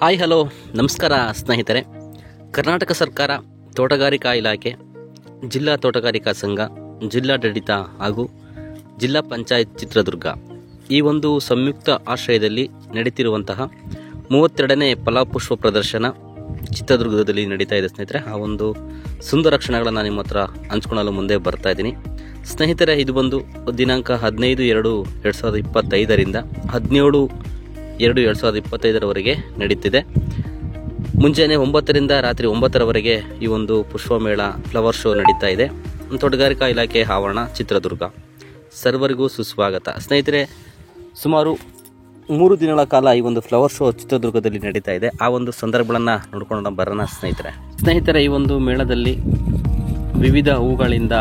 Hi hello ನಮಸ್ಕಾರ ಸ್ನೇಹಿತರೆ. ಕರ್ನಾಟಕ ಸರ್ಕಾರ ತೋಟಗಾರಿಕಾ ಇಲಾಖೆ, ಜಿಲ್ಲಾ ತೋಟಗಾರಿಕಾ ಸಂಘ, ಜಿಲ್ಲಾಡಳಿತ ಹಾಗೂ ಜಿಲ್ಲಾ ಪಂಚಾಯತ್ ಚಿತ್ರದುರ್ಗ ಈ ಒಂದು ಸಂಯುಕ್ತ ಆಶ್ರಯದಲ್ಲಿ ನಡೀತಿರುವಂತಹ 32ನೇ ಫಲಪುಷ್ಪ ಪ್ರದರ್ಶನ ಚಿತ್ರದುರ್ಗದಲ್ಲಿ ನಡೀತಾ ಇದೆ ಸ್ನೇಹಿತರೆ. ಆ ಒಂದು ಸುಂದರ ಕ್ಷಣಗಳನ್ನು ನಿಮ್ಮ ಹತ್ರ ಹಂಚ್ಕೊಳ್ಳಲು ಮುಂದೆ ಬರ್ತಾ ಇದ್ದೀನಿ ಸ್ನೇಹಿತರೆ. ಇದು ಬಂದು ದಿನಾಂಕ 15/2/2025ರಿಂದ 17/2/2025ರವರೆಗೆ ನಡೀತಿದೆ. ಮುಂಜಾನೆ 9ರಿಂದ ರಾತ್ರಿ 9ರವರೆಗೆ ಈ ಒಂದು ಪುಷ್ಪಮೇಳ ಫ್ಲವರ್ ಶೋ ನಡೀತಾ ಇದೆ. ತೋಟಗಾರಿಕಾ ಇಲಾಖೆ ಆವರಣ ಚಿತ್ರದುರ್ಗ. ಸರ್ವರಿಗೂ ಸುಸ್ವಾಗತ ಸ್ನೇಹಿತರೆ. ಸುಮಾರು 3 ದಿನಗಳ ಕಾಲ ಈ ಒಂದು ಫ್ಲವರ್ ಶೋ ಚಿತ್ರದುರ್ಗದಲ್ಲಿ ನಡೀತಾ ಇದೆ. ಆ ಒಂದು ಸಂದರ್ಭಗಳನ್ನು ನೋಡ್ಕೊಂಡು ಬರೋಣ ಸ್ನೇಹಿತರೆ. ಈ ಒಂದು ಮೇಳದಲ್ಲಿ ವಿವಿಧ ಹೂಗಳಿಂದ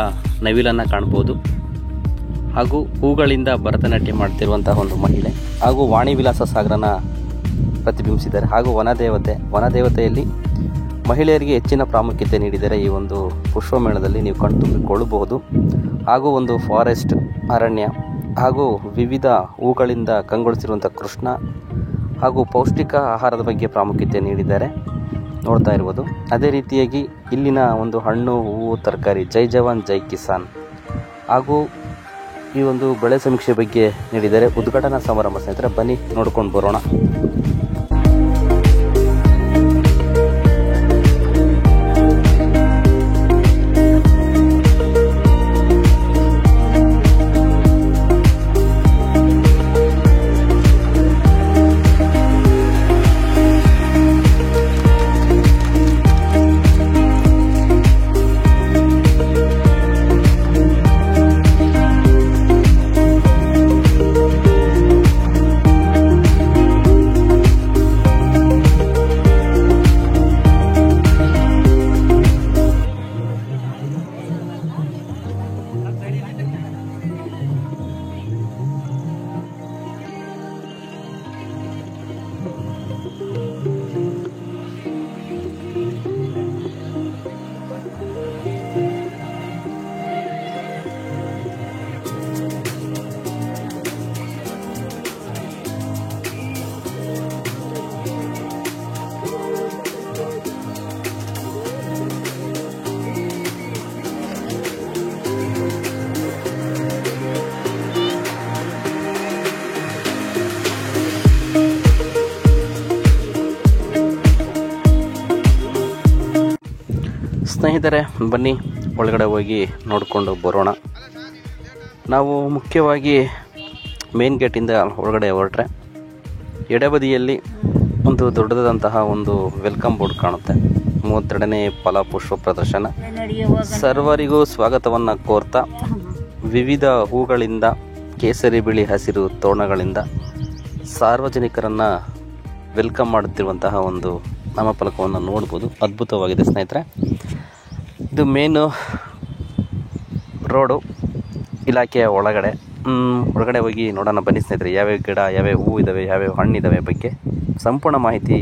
ನವಿಲನ್ನು ಕಾಣ್ಬೋದು, ಹಾಗೂ ಹೂಗಳಿಂದ ಭರತನಾಟ್ಯ ಮಾಡ್ತಿರುವಂತಹ ಒಂದು ಮಹಿಳೆ, ಹಾಗೂ ವಾಣಿ ವಿಲಾಸ ಸಾಗರನ ಪ್ರತಿಬಿಂಬಿಸಿದ್ದಾರೆ. ಹಾಗೂ ವನದೇವತೆಯಲ್ಲಿ ಮಹಿಳೆಯರಿಗೆ ಹೆಚ್ಚಿನ ಪ್ರಾಮುಖ್ಯತೆ ನೀಡಿದ್ದಾರೆ. ಈ ಒಂದು ಪುಷ್ಪ ಮೇಳದಲ್ಲಿ ನೀವು ಕಣ್ತುಂಬಿಕೊಳ್ಳಬಹುದು. ಹಾಗೂ ಒಂದು ಫಾರೆಸ್ಟ್ ಅರಣ್ಯ, ಹಾಗೂ ವಿವಿಧ ಹೂಗಳಿಂದ ಕಂಗೊಳಿಸಿರುವಂಥ ಕೃಷ್ಣ, ಹಾಗೂ ಪೌಷ್ಟಿಕ ಆಹಾರದ ಬಗ್ಗೆ ಪ್ರಾಮುಖ್ಯತೆ ನೀಡಿದ್ದಾರೆ, ನೋಡ್ತಾ ಇರ್ಬೋದು. ಅದೇ ರೀತಿಯಾಗಿ ಇಲ್ಲಿನ ಒಂದು ಹಣ್ಣು, ಹೂವು, ತರಕಾರಿ, ಜೈ ಜವಾನ್ ಜೈ ಕಿಸಾನ್, ಹಾಗೂ ಈ ಒಂದು ಬೆಳೆ ಸಮೀಕ್ಷೆ ಬಗ್ಗೆ ನೀಡಿದ್ದಾರೆ. ಉದ್ಘಾಟನಾ ಸಮಾರಂಭ ಸ್ನೇಹಿತರೆ, ಬನ್ನಿ ನೋಡ್ಕೊಂಡು ಬರೋಣ. ಸ್ನೇಹಿತರೆ, ಬನ್ನಿ ಒಳಗಡೆ ಹೋಗಿ ನೋಡಿಕೊಂಡು ಬರೋಣ. ನಾವು ಮುಖ್ಯವಾಗಿ ಮೇನ್ ಗೇಟಿಂದ ಒಳಗಡೆ ಹೊರಟ್ರೆ ಎಡಬದಿಯಲ್ಲಿ ಒಂದು ದೊಡ್ಡದಾದಂತಹ ಒಂದು ವೆಲ್ಕಮ್ ಬೋರ್ಡ್ ಕಾಣುತ್ತೆ. 32ನೇ ಫಲಪುಷ್ಪ ಪ್ರದರ್ಶನ. ಸರ್ವರಿಗೂ ಸ್ವಾಗತವನ್ನು ಕೋರ್ತಾ ವಿವಿಧ ಹೂಗಳಿಂದ, ಕೇಸರಿ, ಬಿಳಿ, ಹಸಿರು ತೋರಣಗಳಿಂದ ಸಾರ್ವಜನಿಕರನ್ನು ವೆಲ್ಕಮ್ ಮಾಡುತ್ತಿರುವಂತಹ ಒಂದು ನಾಮಫಲಕವನ್ನು ನೋಡ್ಬೋದು. ಅದ್ಭುತವಾಗಿದೆ ಸ್ನೇಹಿತರೆ. ಇದು ಮೇನು ರೋಡು ಇಲಾಖೆಯ ಒಳಗಡೆ ಹೋಗಿ ನೋಡೋಣ ಬನ್ನಿ ಸ್ನೇಹಿತರೆ. ಯಾವ್ಯಾವ ಗಿಡ, ಯಾವ್ಯಾವ ಹೂ ಇದ್ದಾವೆ, ಯಾವ್ಯಾವ ಹಣ್ಣಿದ್ದಾವೆ ಬಗ್ಗೆ ಸಂಪೂರ್ಣ ಮಾಹಿತಿ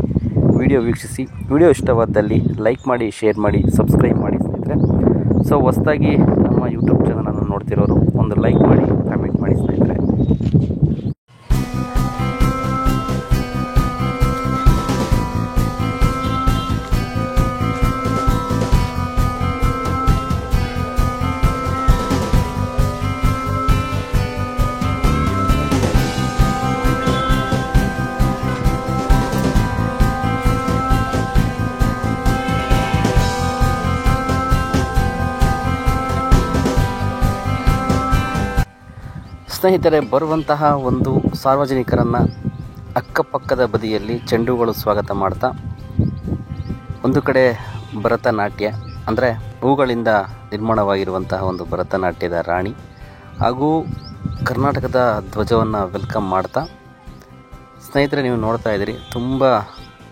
ವಿಡಿಯೋ ವೀಕ್ಷಿಸಿ. ವಿಡಿಯೋ ಇಷ್ಟವಾದಲ್ಲಿ ಲೈಕ್ ಮಾಡಿ, ಶೇರ್ ಮಾಡಿ, ಸಬ್ಸ್ಕ್ರೈಬ್ ಮಾಡಿ ಸ್ನೇಹಿತರೆ. ಸೊ ಹೊಸದಾಗಿ ನಮ್ಮ ಯೂಟ್ಯೂಬ್ ಚಾನಲನ್ನು ನೋಡ್ತಿರೋರು ಒಂದು ಲೈಕ್ ಮಾಡಿ, ಕಾಮೆಂಟ್ ಮಾಡಿ ಸ್ನೇಹಿತರೆ. ಸ್ನೇಹಿತರೆ, ಬರುವಂತಹ ಒಂದು ಸಾರ್ವಜನಿಕರನ್ನು ಅಕ್ಕಪಕ್ಕದ ಬದಿಯಲ್ಲಿ ಚೆಂಡುಗಳು ಸ್ವಾಗತ ಮಾಡ್ತಾ, ಒಂದು ಕಡೆ ಭರತನಾಟ್ಯ ಅಂದರೆ ಹೂಗಳಿಂದ ನಿರ್ಮಾಣವಾಗಿರುವಂತಹ ಒಂದು ಭರತನಾಟ್ಯದ ರಾಣಿ, ಹಾಗೂ ಕರ್ನಾಟಕದ ಧ್ವಜವನ್ನು ವೆಲ್ಕಮ್ ಮಾಡ್ತಾ ಸ್ನೇಹಿತರೆ ನೀವು ನೋಡ್ತಾ ಇದ್ದೀರಿ. ತುಂಬ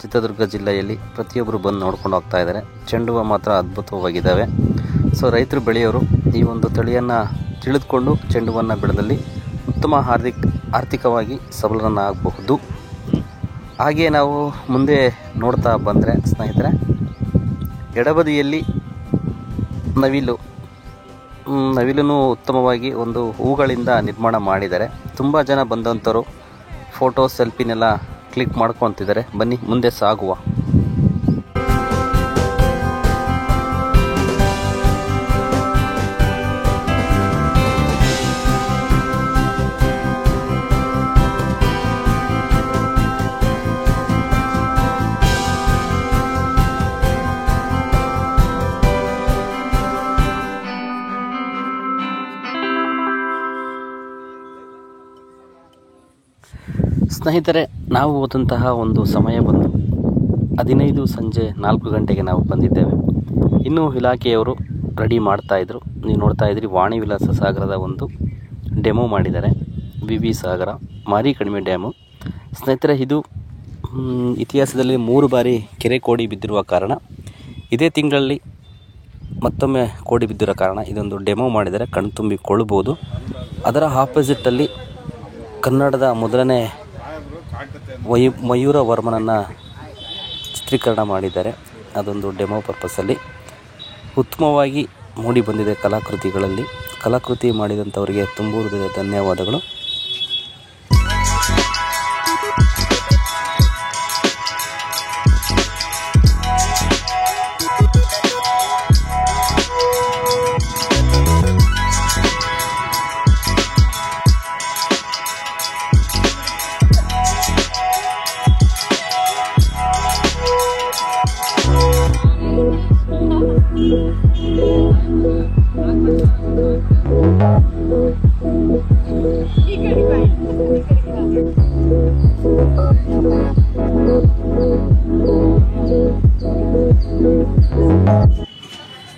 ಚಿತ್ರದುರ್ಗ ಜಿಲ್ಲೆಯಲ್ಲಿ ಪ್ರತಿಯೊಬ್ಬರು ಬಂದು ನೋಡ್ಕೊಂಡು ಹೋಗ್ತಾ ಇದ್ದಾರೆ. ಚೆಂಡು ಹೂವು ಮಾತ್ರ ಅದ್ಭುತವಾಗಿದ್ದಾವೆ. ಸೊ ರೈತರು ಬೆಳೆಯೋರು ಈ ಒಂದು ತಳಿಯನ್ನು ತಿಳಿದುಕೊಂಡು ಚೆಂಡು ಹೂವನ್ನು ಬೆಳೆದಲ್ಲಿ ಉತ್ತಮ ಆರ್ಥಿಕವಾಗಿ ಸಬಲರನ್ನಾಗಬಹುದು. ಹಾಗೆ ನಾವು ಮುಂದೆ ನೋಡ್ತಾ ಬಂದರೆ ಸ್ನೇಹಿತರೆ, ಎಡಬದಿಯಲ್ಲಿ ನವಿಲನ್ನು ಉತ್ತಮವಾಗಿ ಒಂದು ಹೂಗಳಿಂದ ನಿರ್ಮಾಣ ಮಾಡಿದ್ದಾರೆ. ತುಂಬ ಜನ ಬಂದಂಥವರು ಫೋಟೋ ಸೆಲ್ಫಿನೆಲ್ಲ ಕ್ಲಿಕ್ ಮಾಡ್ಕೊತಿದ್ದಾರೆ. ಬನ್ನಿ ಮುಂದೆ ಸಾಗುವ. ಸ್ನೇಹಿತರೆ, ನಾವು ಹೋದಂತಹ ಒಂದು ಸಮಯ ಬಂದು 15 ಸಂಜೆ 4 ಗಂಟೆಗೆ ನಾವು ಬಂದಿದ್ದೇವೆ. ಇನ್ನೂ ಇಲಾಖೆಯವರು ರೆಡಿ ಮಾಡ್ತಾಯಿದ್ರು. ನೀವು ನೋಡ್ತಾ ಇದ್ರಿ, ವಾಣಿ ವಿಲಾಸ ಸಾಗರದ ಒಂದು ಡೆಮೋ ಮಾಡಿದ್ದಾರೆ. ವಿ ಸಾಗರ ಮಾರಿ ಕಡಿಮೆ ಡ್ಯಾಮು. ಸ್ನೇಹಿತರೆ, ಇದು ಇತಿಹಾಸದಲ್ಲಿ 3 ಬಾರಿ ಕೆರೆ ಕೋಡಿ ಬಿದ್ದಿರುವ ಕಾರಣ, ಇದೇ ತಿಂಗಳಲ್ಲಿ ಮತ್ತೊಮ್ಮೆ ಕೋಡಿ ಬಿದ್ದಿರೋ ಕಾರಣ ಇದೊಂದು ಡೆಮೋ ಮಾಡಿದರೆ ಕಣ್ತುಂಬಿಕೊಳ್ಳಬಹುದು. ಅದರ ಆಪೋಸಿಟ್ಟಲ್ಲಿ ಕನ್ನಡದ ಮೊದಲನೇ ಮಯೂರ ವರ್ಮನನ್ನು ಚಿತ್ರೀಕರಣ ಮಾಡಿದ್ದಾರೆ. ಅದೊಂದು ಡೆಮೋ ಪರ್ಪಸಲ್ಲಿ ಉತ್ತಮವಾಗಿ ಮೂಡಿ ಬಂದಿದೆ. ಕಲಾಕೃತಿ ಮಾಡಿದಂಥವರಿಗೆ ತುಂಬ ಹೃದಯದ ಧನ್ಯವಾದಗಳು.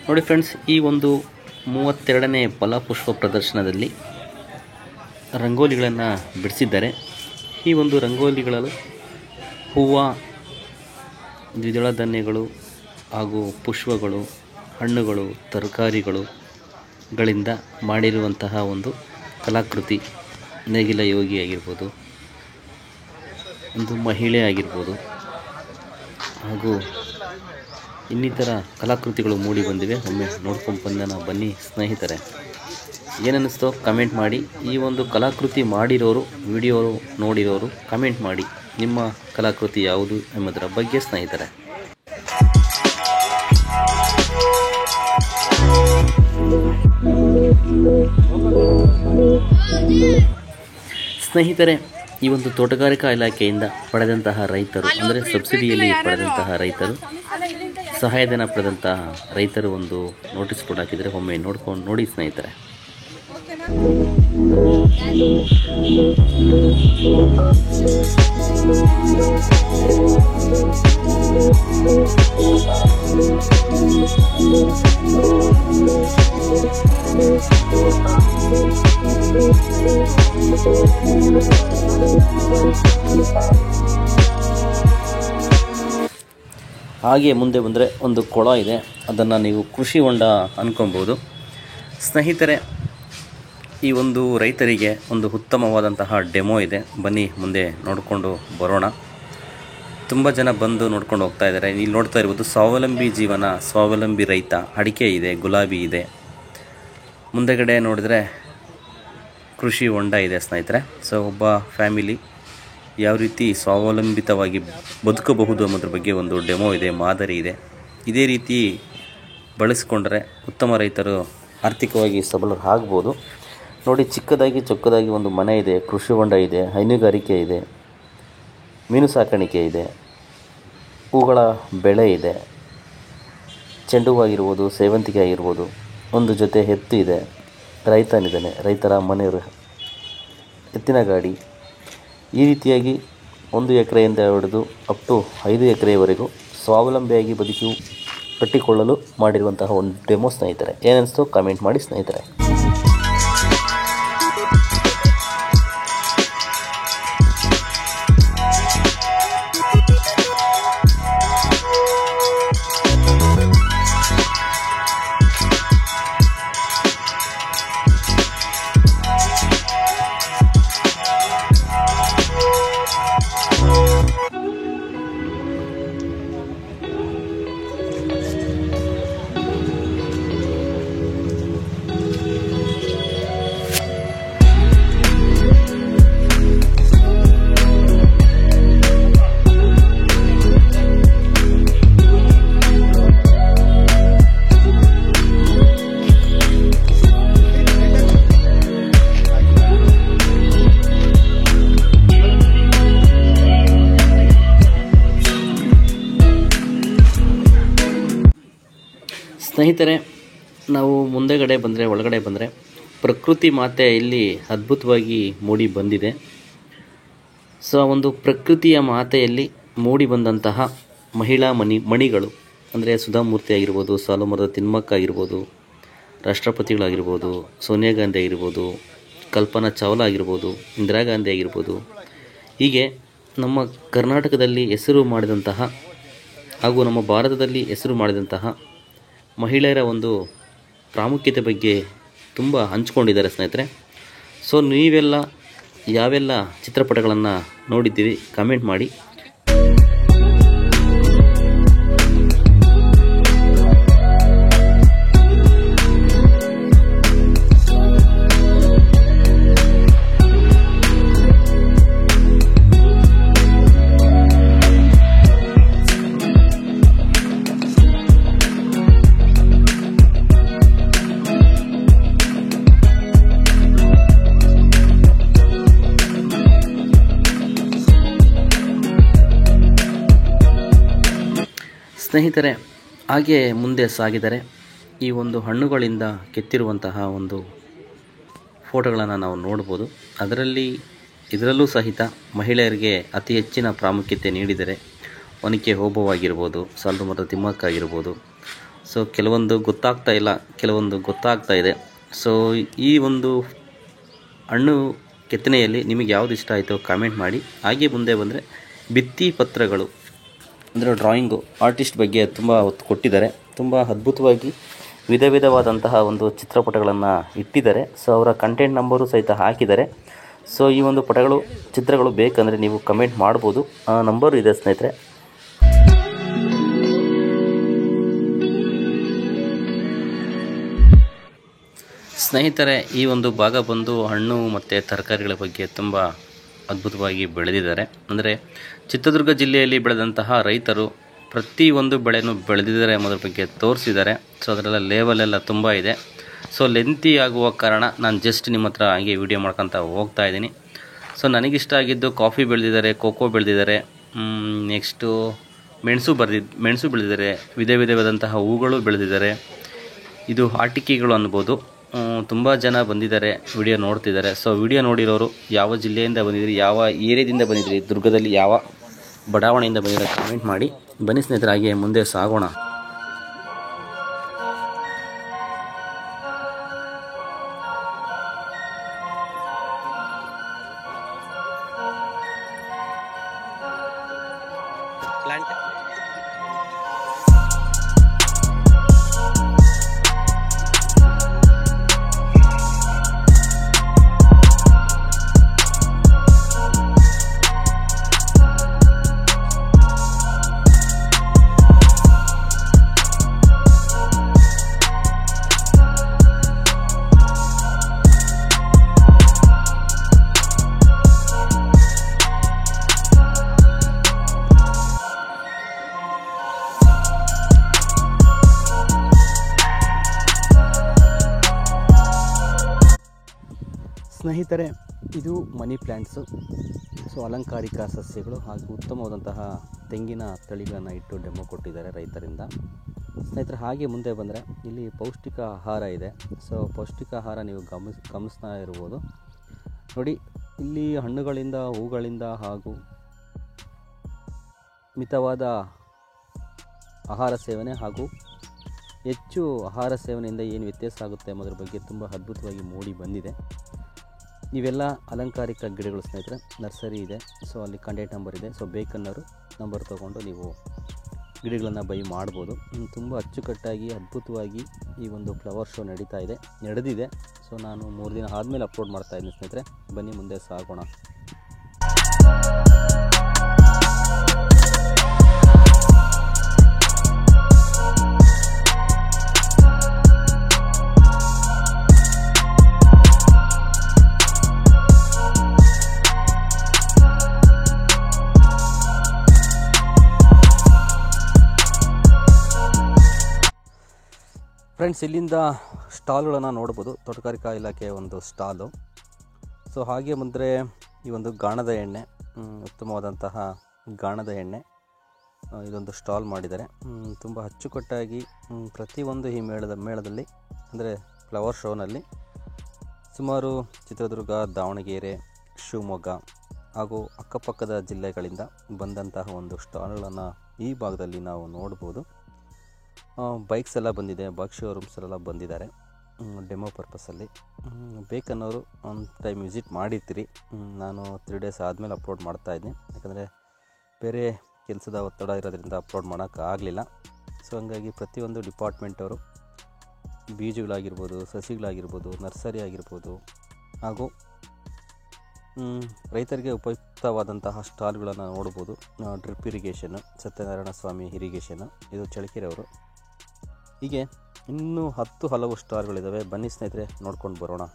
ನೋಡಿ ಫ್ರೆಂಡ್ಸ್, ಈ ಒಂದು 32ನೇ ಫಲಪುಷ್ಪ ಪ್ರದರ್ಶನದಲ್ಲಿ ರಂಗೋಲಿಗಳನ್ನು ಬಿಡಿಸಿದ್ದಾರೆ. ಈ ಒಂದು ರಂಗೋಲಿಗಳಲ್ಲಿ ಹೂವು, ದ್ವಿದಳ ಧಾನ್ಯಗಳು ಹಾಗೂ ಪುಷ್ಪಗಳು, ಹಣ್ಣುಗಳು, ತರಕಾರಿಗಳಿಂದ ಮಾಡಿರುವಂತಹ ಒಂದು ಕಲಾಕೃತಿ. ನೇಗಿಲ ಯೋಗಿ ಆಗಿರ್ಬೋದು, ಒಂದು ಮಹಿಳೆ ಆಗಿರ್ಬೋದು, ಹಾಗೂ ಇನ್ನಿತರ ಕಲಾಕೃತಿಗಳು ಮೂಡಿ ಬಂದಿವೆ. ಒಮ್ಮೆ ನೋಡ್ಕೊಂಡು ಬಂದನ ಬನ್ನಿ ಸ್ನೇಹಿತರೆ. ಏನನ್ನಿಸ್ತೋ ಕಮೆಂಟ್ ಮಾಡಿ. ಈ ಒಂದು ಕಲಾಕೃತಿ ಮಾಡಿರೋರು, ವಿಡಿಯೋ ನೋಡಿರೋರು ಕಮೆಂಟ್ ಮಾಡಿ, ನಿಮ್ಮ ಕಲಾಕೃತಿ ಯಾವುದು ಎಂಬುದರ ಬಗ್ಗೆ ಸ್ನೇಹಿತರೆ. ಸ್ನೇಹಿತರೆ, ಈ ಒಂದು ತೋಟಗಾರಿಕಾ ಇಲಾಖೆಯಿಂದ ಪಡೆದಂತಹ ರೈತರು, ಅಂದರೆ ಸಬ್ಸಿಡಿಯಲ್ಲಿ ಪಡೆದಂತಹ ರೈತರು, ಸಹಾಯಧನ ಪಡೆದಂತಹ ರೈತರು ಒಂದು ನೋಟಿಸ್ ಕೂಡ ಹಾಕಿದರೆ ಒಮ್ಮೆ ನೋಡ್ಕೊಂಡು ನೋಡಿ ಸ್ನೇಹಿತರೆ. ಹಾಗೆ ಮುಂದೆ ಬಂದರೆ ಒಂದು ಕೊಳ ಇದೆ. ಅದನ್ನು ನೀವು ಕೃಷಿ ಹೊಂಡ ಅಂದ್ಕೊಬೋದು. ಸ್ನೇಹಿತರೆ, ಈ ಒಂದು ರೈತರಿಗೆ ಒಂದು ಉತ್ತಮವಾದಂತಹ ಡೆಮೋ ಇದೆ. ಬನ್ನಿ ಮುಂದೆ ನೋಡಿಕೊಂಡು ಬರೋಣ. ತುಂಬ ಜನ ಬಂದು ನೋಡ್ಕೊಂಡು ಹೋಗ್ತಾ ಇದ್ದಾರೆ. ಇಲ್ಲಿ ನೋಡ್ತಾ ಇರ್ಬೋದು ಸ್ವಾವಲಂಬಿ ಜೀವನ, ಸ್ವಾವಲಂಬಿ ರೈತ. ಅಡಿಕೆ ಇದೆ, ಗುಲಾಬಿ ಇದೆ. ಮುಂದೆಗಡೆ ನೋಡಿದ್ರೆ ಕೃಷಿ ಹೊಂಡ ಇದೆ ಸ್ನೇಹಿತರೆ. ಸೊ ಒಬ್ಬ ಫ್ಯಾಮಿಲಿ ಯಾವ ರೀತಿ ಸ್ವಾವಲಂಬಿತವಾಗಿ ಬದುಕಬಹುದು ಅನ್ನೋದ್ರ ಬಗ್ಗೆ ಒಂದು ಡೆಮೋ ಇದೆ, ಮಾದರಿ ಇದೆ. ಇದೇ ರೀತಿ ಬಳಸಿಕೊಂಡ್ರೆ ಉತ್ತಮ ರೈತರು ಆರ್ಥಿಕವಾಗಿ ಸಬಲರು ಆಗ್ಬೋದು. ನೋಡಿ, ಚೊಕ್ಕದಾಗಿ ಒಂದು ಮನೆ ಇದೆ, ಕೃಷಿ ಹೊಂಡ ಇದೆ, ಹೈನುಗಾರಿಕೆ ಇದೆ, ಮೀನು ಸಾಕಾಣಿಕೆ ಇದೆ, ಹೂಗಳ ಬೆಳೆ ಇದೆ, ಚೆಂಡು ಹೂ ಆಗಿರ್ಬೋದು, ಸೇವಂತಿಗೆ ಆಗಿರ್ಬೋದು, ಒಂದು ಜೊತೆ ಎತ್ತು ಇದೆ, ರೈತನಿದ್ದಾನೆ, ರೈತರ ಮನೆಯವರು, ಎತ್ತಿನ ಗಾಡಿ. ಈ ರೀತಿಯಾಗಿ 1 ಎಕರೆಯಿಂದ ಹಿಡಿದು ಅಪ್ ಟು 5 ಎಕರೆಯವರೆಗೂ ಸ್ವಾವಲಂಬಿಯಾಗಿ ಕಟ್ಟಿಕೊಳ್ಳಲು ಮಾಡಿರುವಂತಹ ಒಂದು ಡೆಮೋ ಸ್ನೇಹಿತರೆ. ಏನನ್ನಿಸ್ತೋ ಕಮೆಂಟ್ ಮಾಡಿ ಸ್ನೇಹಿತರೆ. ಸ್ನೇಹಿತರೆ, ನಾವು ಮುಂದೆಗಡೆ ಬಂದರೆ, ಒಳಗಡೆ ಬಂದರೆ ಪ್ರಕೃತಿ ಮಾತೆ ಇಲ್ಲಿ ಅದ್ಭುತವಾಗಿ ಮೂಡಿ ಬಂದಿದೆ. ಸೊ ಆ ಒಂದು ಪ್ರಕೃತಿಯ ಮಾತೆಯಲ್ಲಿ ಮೂಡಿ ಬಂದಂತಹ ಮಹಿಳಾ ಮಣಿಗಳು ಅಂದರೆ ಸುಧಾಮೂರ್ತಿ ಆಗಿರ್ಬೋದು, ಸಾಲುಮರದ ತಿಮ್ಮಕ್ಕ ಆಗಿರ್ಬೋದು, ರಾಷ್ಟ್ರಪತಿಗಳಾಗಿರ್ಬೋದು, ಸೋನಿಯಾ ಗಾಂಧಿ ಆಗಿರ್ಬೋದು, ಕಲ್ಪನಾ ಚಾವ್ಲಾ ಆಗಿರ್ಬೋದು, ಇಂದಿರಾ ಗಾಂಧಿ ಆಗಿರ್ಬೋದು, ಹೀಗೆ ನಮ್ಮ ಕರ್ನಾಟಕದಲ್ಲಿ ಹೆಸರು ಮಾಡಿದಂತಹ ಹಾಗೂ ನಮ್ಮ ಭಾರತದಲ್ಲಿ ಹೆಸರು ಮಾಡಿದಂತಹ ಮಹಿಳೆಯರ ಒಂದು ಪ್ರಾಮುಖ್ಯತೆ ಬಗ್ಗೆ ತುಂಬ ಹಂಚ್ಕೊಂಡಿದ್ದಾರೆ ಸ್ನೇಹಿತರೆ. ಸೊ ನೀವೆಲ್ಲ ಯಾವೆಲ್ಲ ಚಿತ್ರಪಟಗಳನ್ನು ನೋಡಿದ್ದೀರಿ ಕಮೆಂಟ್ ಮಾಡಿ. ಸ್ನೇಹಿತರೆ, ಹಾಗೆ ಮುಂದೆ ಸಾಗಿದರೆ ಈ ಒಂದು ಹಣ್ಣುಗಳಿಂದ ಕೆತ್ತಿರುವಂತಹ ಒಂದು ಫೋಟೋಗಳನ್ನು ನಾವು ನೋಡ್ಬೋದು. ಇದರಲ್ಲೂ ಸಹಿತ ಮಹಿಳೆಯರಿಗೆ ಅತಿ ಹೆಚ್ಚಿನ ಪ್ರಾಮುಖ್ಯತೆ ನೀಡಿದರೆ ಒನಕೆ ಓಬವ್ವಾಗಿರ್ಬೋದು, ಸಾಲುಮರದ ತಿಮ್ಮಕ್ಕ ಆಗಿರ್ಬೋದು. ಸೊ ಕೆಲವೊಂದು ಗೊತ್ತಾಗ್ತಾ ಇಲ್ಲ, ಕೆಲವೊಂದು ಗೊತ್ತಾಗ್ತಾ ಇದೆ. ಸೊ ಈ ಒಂದು ಹಣ್ಣು ಕೆತ್ತನೆಯಲ್ಲಿ ನಿಮಗೆ ಯಾವುದು ಇಷ್ಟ ಆಯಿತೋ ಕಾಮೆಂಟ್ ಮಾಡಿ. ಹಾಗೆ ಮುಂದೆ ಬಂದರೆ ಭಿತ್ತಿ ಪತ್ರಗಳು ಅಂದರೆ ಡ್ರಾಯಿಂಗು ಆರ್ಟಿಸ್ಟ್ ಬಗ್ಗೆ ತುಂಬ ಒತ್ತು ಕೊಟ್ಟಿದ್ದಾರೆ. ತುಂಬ ಅದ್ಭುತವಾಗಿ ವಿಧವಾದಂತಹ ಒಂದು ಚಿತ್ರಪಟಗಳನ್ನು ಇಟ್ಟಿದ್ದಾರೆ. ಸೊ ಅವರ ಕಂಟೆಂಟ್ ನಂಬರು ಸಹಿತ ಹಾಕಿದ್ದಾರೆ. ಸೊ ಈ ಒಂದು ಚಿತ್ರಗಳು ಬೇಕಂದರೆ ನೀವು ಕಮೆಂಟ್ ಮಾಡ್ಬೋದು. ಆ ನಂಬರು ಇದೆ ಸ್ನೇಹಿತರೆ. ಸ್ನೇಹಿತರೆ, ಈ ಒಂದು ಭಾಗ ಬಂದು ಹಣ್ಣು ಮತ್ತು ತರಕಾರಿಗಳ ಬಗ್ಗೆ ತುಂಬ ಅದ್ಭುತವಾಗಿ ಬೆಳೆದಿದ್ದಾರೆ. ಅಂದರೆ ಚಿತ್ರದುರ್ಗ ಜಿಲ್ಲೆಯಲ್ಲಿ ಬೆಳೆದಂತಹ ರೈತರು ಪ್ರತಿಯೊಂದು ಬೆಳೆನೂ ಬೆಳೆದಿದ್ದಾರೆ ಎಂಬುದರ ಬಗ್ಗೆ ತೋರಿಸಿದ್ದಾರೆ. ಸೊ ಅದರೆಲ್ಲ ಲೇವಲೆಲ್ಲ ತುಂಬ ಇದೆ. ಸೊ ಲೆಂತಿ ಆಗುವ ಕಾರಣ ನಾನು ಜಸ್ಟ್ ನಿಮ್ಮ ಹತ್ರ ಹಾಗೆ ವಿಡಿಯೋ ಮಾಡ್ಕೊತ ಹೋಗ್ತಾ ಇದ್ದೀನಿ. ಸೊ ನನಗಿಷ್ಟ ಆಗಿದ್ದು ಕಾಫಿ ಬೆಳೆದಿದ್ದಾರೆ, ಕೋಕೋ ಬೆಳೆದಿದ್ದಾರೆ, ನೆಕ್ಸ್ಟು ಮೆಣಸು ಬೆಳೆದಿದ್ದಾರೆ, ವಿಧವಾದಂತಹ ಹೂಗಳು ಬೆಳೆದಿದ್ದಾರೆ. ಇದು ಆಟಿಕೆಗಳು ಅನ್ಬೋದು. ತುಂಬ ಜನ ಬಂದಿದ್ದಾರೆ, ವಿಡಿಯೋ ನೋಡ್ತಿದ್ದಾರೆ. ಸೊ ವಿಡಿಯೋ ನೋಡಿರೋರು ಯಾವ ಜಿಲ್ಲೆಯಿಂದ ಬಂದಿದ್ದೀರಿ, ಯಾವ ಏರಿಯಾದಿಂದ ಬಂದಿದ್ದೀರಿ, ದುರ್ಗದಲ್ಲಿ ಯಾವ ಬಡಾವಣೆಯಿಂದ ಬಂದಿದ್ದಾರೆ ಕಮೆಂಟ್ ಮಾಡಿ. ಬನ್ನಿ ಸ್ನೇಹಿತರೆ, ಹಾಗೆ ಮುಂದೆ ಸಾಗೋಣ. ಸ್ನೇಹಿತರೆ, ಇದು ಮನಿ ಪ್ಲ್ಯಾಂಟ್ಸು. ಸೊ ಅಲಂಕಾರಿಕ ಸಸ್ಯಗಳು ಹಾಗೂ ಉತ್ತಮವಾದಂತಹ ತೆಂಗಿನ ತಳಿಗಳನ್ನು ಇಟ್ಟು ಡೆಮೋ ಕೊಟ್ಟಿದ್ದಾರೆ ರೈತರಿಂದ. ಸ್ನೇಹಿತರೆ, ಹಾಗೆ ಮುಂದೆ ಬಂದರೆ ಇಲ್ಲಿ ಪೌಷ್ಟಿಕ ಆಹಾರ ಇದೆ. ಸೊ ಪೌಷ್ಟಿಕ ಆಹಾರ ನೀವು ಗಮನಿಸ್ತಾ ಇರ್ಬೋದು. ನೋಡಿ, ಇಲ್ಲಿ ಹಣ್ಣುಗಳಿಂದ, ಹೂಗಳಿಂದ ಹಾಗೂ ಮಿತವಾದ ಆಹಾರ ಸೇವನೆ ಹಾಗೂ ಹೆಚ್ಚು ಆಹಾರ ಸೇವನೆಯಿಂದ ಏನು ವ್ಯತ್ಯಾಸ ಆಗುತ್ತೆ ಎಂಬುದರ ಬಗ್ಗೆ ತುಂಬ ಅದ್ಭುತವಾಗಿ ಮೂಡಿ ಬಂದಿದೆ. ಇವೆಲ್ಲ ಅಲಂಕಾರಿಕ ಗಿಡಗಳು ಸ್ನೇಹಿತರೆ. ನರ್ಸರಿ ಇದೆ. ಸೊ ಅಲ್ಲಿ ಕಾಂಟ್ಯಾಕ್ಟ್ ನಂಬರ್ ಇದೆ. ಸೊ ಬೇಕನ್ನೋರು ನಂಬರ್ ತೊಗೊಂಡು ನೀವು ಗಿಡಗಳನ್ನು ಬೈ ಮಾಡ್ಬೋದು. ತುಂಬ ಅಚ್ಚುಕಟ್ಟಾಗಿ ಅದ್ಭುತವಾಗಿ ಈ ಒಂದು ಫ್ಲವರ್ ಶೋ ನಡೆದಿದೆ. ಸೊ ನಾನು 3 ದಿನ ಆದಮೇಲೆ ಅಪ್ಲೋಡ್ ಮಾಡ್ತಾಯಿದ್ದೀನಿ ಸ್ನೇಹಿತರೆ. ಬನ್ನಿ ಮುಂದೆ ಸಾಗೋಣ. ಫ್ರೆಂಡ್ಸ್, ಇಲ್ಲಿಂದ ಸ್ಟಾಲ್ಗಳನ್ನು ನೋಡ್ಬೋದು. ತೋಟಗಾರಿಕಾ ಇಲಾಖೆಯ ಒಂದು ಸ್ಟಾಲು. ಸೊ ಹಾಗೆ ಮುಂದೆ ಈ ಒಂದು ಗಾಣದ ಎಣ್ಣೆ, ಉತ್ತಮವಾದಂತಹ ಗಾಣದ ಎಣ್ಣೆ ಇದೊಂದು ಸ್ಟಾಲ್ ಮಾಡಿದ್ದಾರೆ. ತುಂಬ ಅಚ್ಚುಕಟ್ಟಾಗಿ ಪ್ರತಿಯೊಂದು ಈ ಮೇಳದಲ್ಲಿ ಅಂದರೆ ಫ್ಲವರ್ ಶೋನಲ್ಲಿ ಸುಮಾರು ಚಿತ್ರದುರ್ಗ, ದಾವಣಗೆರೆ, ಶಿವಮೊಗ್ಗ ಹಾಗೂ ಅಕ್ಕಪಕ್ಕದ ಜಿಲ್ಲೆಗಳಿಂದ ಬಂದಂತಹ ಒಂದು ಸ್ಟಾಲ್ಗಳನ್ನು ಈ ಭಾಗದಲ್ಲಿ ನಾವು ನೋಡ್ಬೋದು. ಬೈಕ್ಸ್ ಎಲ್ಲ ಬಂದಿದೆ, ಬೈಕ್ ಶೋರೂಮ್ಸ್ ಎಲ್ಲ ಬಂದಿದ್ದಾರೆ ಡೆಮೋ ಪರ್ಪಸಲ್ಲಿ. ಬೇಕನ್ನೋರು ಒಂದು ಟೈಮ್ ವಿಸಿಟ್ ಮಾಡಿರ್ತೀರಿ. ನಾನು 3 ಡೇಸ್ ಆದಮೇಲೆ ಅಪ್ಲೋಡ್ ಮಾಡ್ತಾಯಿದ್ದೀನಿ, ಯಾಕಂದರೆ ಬೇರೆ ಕೆಲಸದ ಒತ್ತಡ ಇರೋದ್ರಿಂದ ಅಪ್ಲೋಡ್ ಮಾಡೋಕ್ಕಾಗಲಿಲ್ಲ. ಸೊ ಹಂಗಾಗಿ ಪ್ರತಿಯೊಂದು ಡಿಪಾರ್ಟ್ಮೆಂಟವರು ಬೀಜಗಳಾಗಿರ್ಬೋದು, ಸಸಿಗಳಾಗಿರ್ಬೋದು, ನರ್ಸರಿ ಆಗಿರ್ಬೋದು ಹಾಗೂ ರೈತರಿಗೆ ಉಪಯುಕ್ತವಾದಂತಹ ಸ್ಟಾಲ್ಗಳನ್ನು ನೋಡ್ಬೋದು. ಡ್ರಿಪ್ ಇರಿಗೇಷನ್ನು, ಸತ್ಯನಾರಾಯಣ ಸ್ವಾಮಿ ಇರಿಗೇಷನ್ನು, ಇದು ಚಳ್ಳಕೆರೆ ಅವರು. ಹೀಗೆ ಇನ್ನೂ ಹಲವು ಸ್ಟಾಲ್ಗಳಿದ್ದಾವೆ. ಬನ್ನಿ ಸ್ನೇಹಿತರೆ, ನೋಡ್ಕೊಂಡು ಬರೋಣ.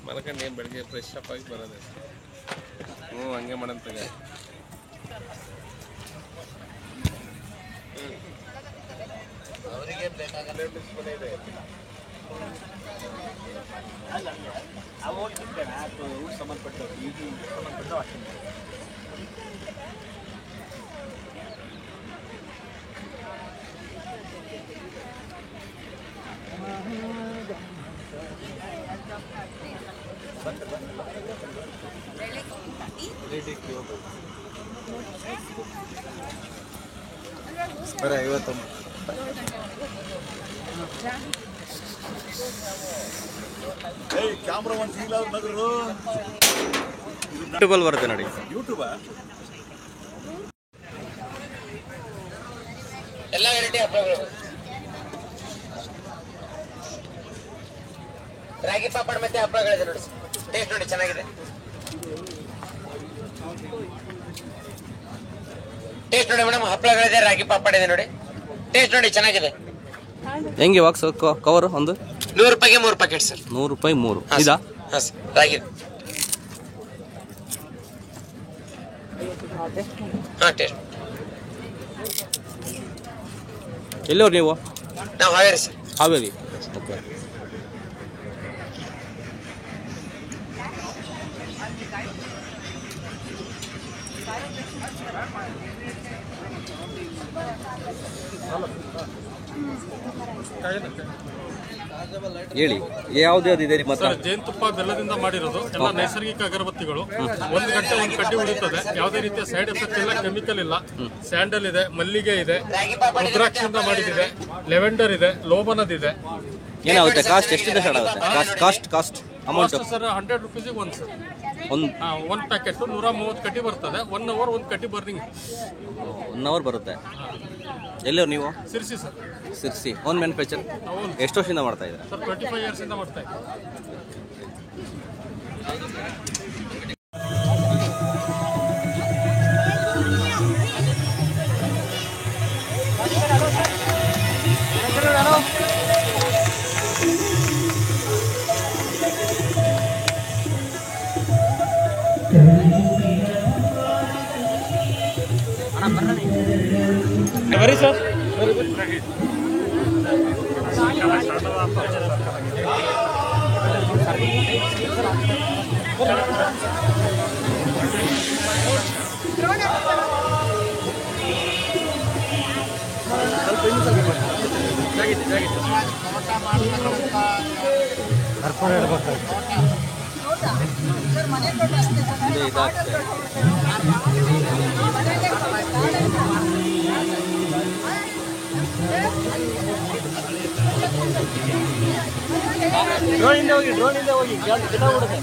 ಮಲ್ಕೊಂಡು ಏನು ಬೆಳಗ್ಗೆ ಫ್ರೆಶ್ ಅಪ್ ಆಗಿ ಬರೋದು. ಹಂಗೆ ಮಾಡಂತಾಗ ಅವರಿಗೆ ಸಂಬಂಧಪಟ್ಟು ಬರ 50 ಕ್ಯಾಮ್ರಾ ಒಂದು ಫೀಲ್ ಆಗ ನಗರು ಯೂಟ್ಯೂಬಲ್ಲಿ ಬರುತ್ತೆ ನೋಡಿ. ಯೂಟ್ಯೂಬ್ ಎಲ್ಲ ವೆರೈಟಿ ಹಬ್ಬಗಳು. ರಾಗಿ ಪಾಪಡ್ ಮತ್ತೆ ಹಪ್ಪಳಗಳಿದೆ ನೋಡಿ, ಟೇಸ್ಟ್ ನೋಡಿ ಚೆನ್ನಾಗಿದೆ. ಟೇಸ್ಟ್ ನೋಡಿ ಮೇಡಮ್, ಹಪ್ಪಳಗಳಿದೆ, ರಾಗಿ ಪಾಪಡ್ ಇದೆ ನೋಡಿ, ಟೇಸ್ಟ್ ನೋಡಿ ಚೆನ್ನಾಗಿದೆ. ಹೆಂಗೆ ಬಾಕ್ಸ್ ಕವರ್ ಒಂದು 100 ರೂಪಾಯಿಗೆ 3 ಪ್ಯಾಕೆಟ್ ಸರ್. 100 ರೂಪಾಯಿ 3 ಇದಾ? ಹಾಂ ಸರ್, ರಾಗಿ. ಹಾಂ ಟೇಸ್ಟ್. ಎಲ್ಲವ್ರು ನೀವು? ನಾವು ಹಾವೇರಿ ಸರ್. ಹಾವೇರಿ, ಓಕೆ. ಹೇಳಿ, ಯಾವ್ದಿದೆ ಮಾತ್ರ? ಜೇನುತುಪ್ಪ ಬೆಲ್ಲದಿಂದ ಮಾಡಿರೋದು, ಎಲ್ಲ ನೈಸರ್ಗಿಕ ಅಗರಬತ್ತಿಗಳು. 1 ಗಂಟೆ 1 ಕಡ್ಡಿ ಉಳಿತದೆ, ಯಾವುದೇ ರೀತಿಯ ಸೈಡ್ ಎಫೆಕ್ಟ್ ಇಲ್ಲ, ಕೆಮಿಕಲ್ ಇಲ್ಲ. ಸ್ಯಾಂಡಲ್ ಇದೆ, ಮಲ್ಲಿಗೆ ಇದೆ, ರುದ್ರಾಕ್ಷಿಯಿಂದ ಮಾಡಿದಿದೆ, ಲೆವೆಂಡರ್ ಇದೆ, ಲೋಬನದಿದೆ. ಏನಾಗುತ್ತೆ ಕಾಸ್ಟ್? ಎಷ್ಟಿದೆ ಸರ್? ಆಗುತ್ತೆ ಕಾಸ್ಟ್ ಅಮೌಂಟ್ ಸರ್ 100 ರೂಪೀಸಿಗೆ 1 ಸರ್. ಒಂದು ಪ್ಯಾಕೆಟ್ 130 ಕಡ್ಡಿ ಬರ್ತದೆ. 1 ಅವರ್ 1 ಕಡ್ಡಿ ಬರ್ನಿಂಗ್. 1 ಅವರ್ ಬರುತ್ತೆ. ಎಲ್ಲೋ ನೀವು? Sirsi sir. Sirsi own manufacture. ಎಷ್ಟು ವರ್ಷದಿಂದ ಮಾಡ್ತಾ ಇದ್ದೀರಾ ಸರ್? 25 ಇಯರ್ಸ್ ಇಂದ ಮಾಡ್ತಾ ಇದ್ದೀವಿ. ಬರೀ ಸರ್ ಕರ್ಕೊಂಡು ಹೇಳ್ಬೇಕು. ಡ್ರೋನಿಂದ ಹೋಗಿ ಗಿಡ ಬಿಡುತ್ತೆ.